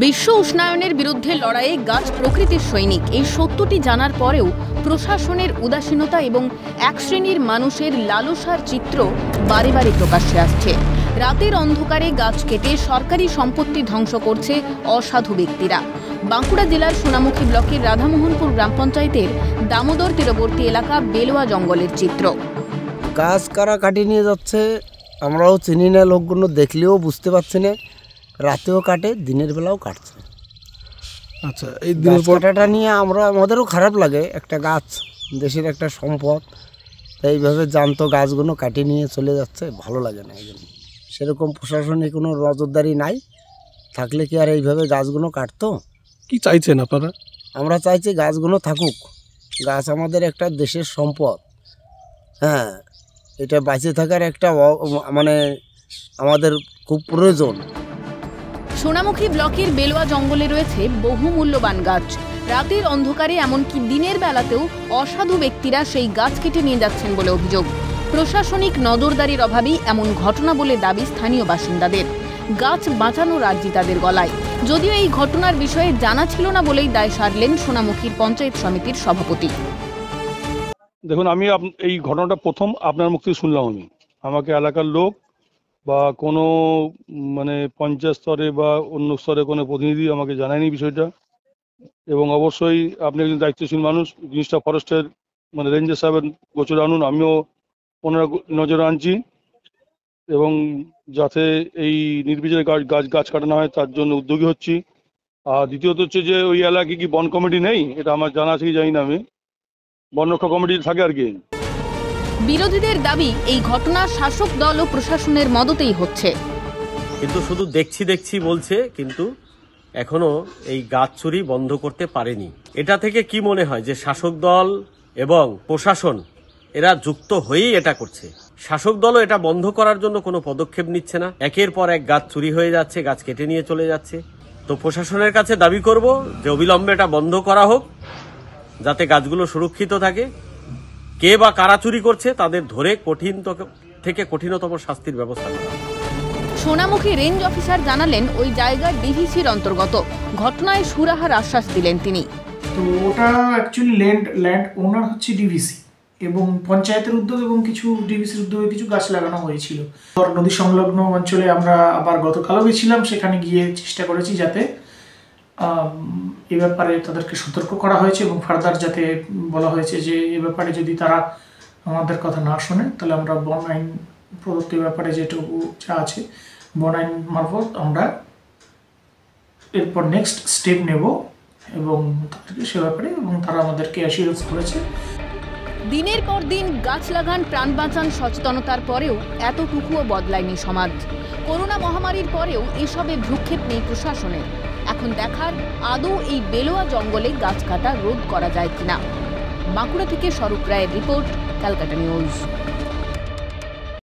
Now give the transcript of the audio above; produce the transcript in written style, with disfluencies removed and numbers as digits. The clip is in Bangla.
বিশ্ব উষ্ণায়নের বিরুদ্ধে লড়াইয়ে গাছ প্রকৃতির সৈনিক, এই সত্যটি জানার পরেও প্রশাসনের উদাসীনতা এবং এক শ্রেণীর মানুষের লালসার চিত্র বারে বারে প্রকাশ্যে আসছে। রাতের অন্ধকারে গাছ কেটে সরকারি সম্পত্তি ধ্বংস করছে অসাধু ব্যক্তিরা। বাঁকুড়া জেলার সোনামুখী ব্লকের রাধামোহনপুর গ্রাম পঞ্চায়েতের দামোদর তীরবর্তী এলাকা বেলোয়া জঙ্গলের চিত্র। গাছ কারা কাটিয়ে নিয়ে যাচ্ছে আমরাও চিনি না, লোকগুলো দেখলেও বুঝতে পারছি না। রাতেও কাটে, দিনের বেলাও কাটছে। আচ্ছা, এই দিনের কাটাটা নিয়ে আমাদেরও খারাপ লাগে। একটা গাছ দেশের একটা সম্পদ, তাই এইভাবে জানতো গাছগুলো কাটিয়ে নিয়ে চলে যাচ্ছে, ভালো লাগে না। এই জন্য সেরকম প্রশাসনিক কোনো নজরদারি নাই, থাকলে কি আর এইভাবে গাছগুলো কাটতো? কি চাইছেন আপনারা? আমরা চাইছি গাছগুলো থাকুক। গাছ আমাদের একটা দেশের সম্পদ। হ্যাঁ, এটা বাঁচে থাকার একটা মানে আমাদের খুব প্রয়োজন। সোনামুখী ব্লকের বেলোয়া জঙ্গলে রয়েছে বহু মূল্যবান গাছ। রাতের অন্ধকারে এমনকি দিনের বেলাতেও অসাধু ব্যক্তিরা সেই গাছ কেটে নিয়ে যাচ্ছেন বলে অভিযোগ। প্রশাসনিক নজরদারির অভাবেই এমন ঘটনা বলে দাবি স্থানীয় বাসিন্দাদের। গাছ বাঁচানোর আর্জি তাদের গলায়। যদিও এই ঘটনার বিষয়ে জানা ছিল না বলেই দায় সারলেন সোনামুখীর পঞ্চায়েত সমিতির সভাপতি। দেখুন, আমি এই ঘটনাটা প্রথম আপনার মুখ থেকে শুনলাম। আমাকে এলাকার লোক বা কোনো পঞ্চায়েত স্তরে বা অন্য স্তরে কোনো প্রতিনিধি আমাকে জানায়নি বিষয়টা। এবং অবশ্যই আপনি একজন দায়িত্বশীল মানুষ, জিনিসটা ফরেস্টের রেঞ্জার সাহেবের গোচরে আনুন। আমিও ওনার নজরে আনছি এবং যাতে এই নির্বিচারে গাছ কাটানো হয় তার জন্য উদ্যোগী হচ্ছি। আর দ্বিতীয়ত হচ্ছে যে ওই এলাকায় কি বন কমিটি নেই, এটা আমার জানা আছে কি জানি না। আমি বনরক্ষা কমিটি থাকে আর কি। বিরোধীদের দাবি এই ঘটনা শাসক দল ও প্রশাসনের মদতেই হচ্ছে। কিন্তু শুধু দেখছি বলছে, কিন্তু এখনো এই গাছ চুরি বন্ধ করতে পারেনি। এটা থেকে কি মনে হয় যে শাসক দল এবং প্রশাসন এরা যুক্ত হয়েই এটা করছে। শাসক দলও এটা বন্ধ করার জন্য কোনো পদক্ষেপ নিচ্ছে না। একের পর এক গাছ চুরি হয়ে যাচ্ছে, গাছ কেটে নিয়ে চলে যাচ্ছে। তো প্রশাসনের কাছে দাবি করব যে অবিলম্বে এটা বন্ধ করা হোক, যাতে গাছগুলো সুরক্ষিত থাকে। কে বা কারা চুরি করছে তাদের ধরে কঠিন থেকে কঠিনতম শাস্তির ব্যবস্থা করা। সোনামুখী রেঞ্জ অফিসার জানালেন ওই জায়গা ডিভিসির অন্তর্গত। ঘটনায় সুরাহার আশ্বাস দিলেন তিনি। তো ওটা অ্যাকচুয়ালি ল্যান্ড ওনার হচ্ছে ডিভিসি, এবং পঞ্চায়েতের উদ্যোগ এবং কিছু ডিভিসির উদ্যোগে কিছু গাছ লাগানো হয়েছিল। নদী সংলগ্ন অঞ্চলে আমরা আবার গতকালও গেছিলাম, সেখানে গিয়ে চেষ্টা করেছি যাতে এ ব্যাপারে তাদেরকে সতর্ক করা হয়েছে এবং ফার্দার যাতে বলা হয়েছে যে এ ব্যাপারে যদি তারা আমাদের কথা না শোনে তাহলে আমরা বন আইন প্রদত্তের ব্যাপারে যেটুকু যা আছে বন আইন মারফত আমরা এরপর নেক্সট স্টেপ নেব এবং তাদেরকে সে ব্যাপারে, এবং তারা আমাদেরকে অ্যাসিওরেন্স করেছে। দিনের পর দিন গাছ লাগান প্রাণ বাঁচান সচেতনতার পরেও এতটুকুও বদলায়নি সমাজ। করোনা মহামারীর পরেও এসবে ভ্রুক্ষেপ নেই প্রশাসনের। এখন দেখার আদৌ এই বেলোয়া জঙ্গলে গাছ কাটা রোধ করা যায় কিনা। বাঁকুড়া থেকে স্বরূপ রায়ের রিপোর্ট, ক্যালকাটা নিউজ।